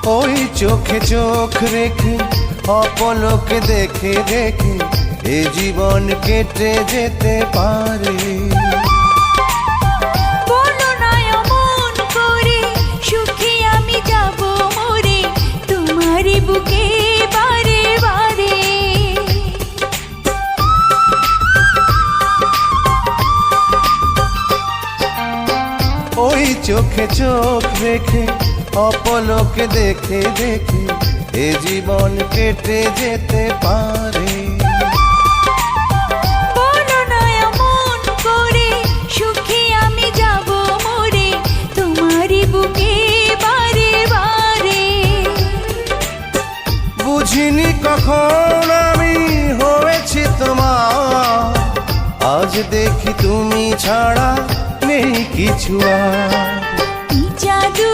ওই চোখে চোখ রেখে অপলকে দেখে দেখে এ জীবন কেটে যেতে পারে। বলো না অমন করে, সুখে আমি যাব মরে তোমারই বুকে বারে বারে। ওই চোখে চোখ রেখে অপলকে দেখে দেখে এ জীবন কেটে যেতে পারে। বলো না অমন করে, সুখে আমি যাব মরে তোমারই বুকে বারে বারে। বুঝিনি কখন আমি হয়েছি তোমার, আজ দেখি তুমি ছাড়া নেই কিছু আর। কি জাদু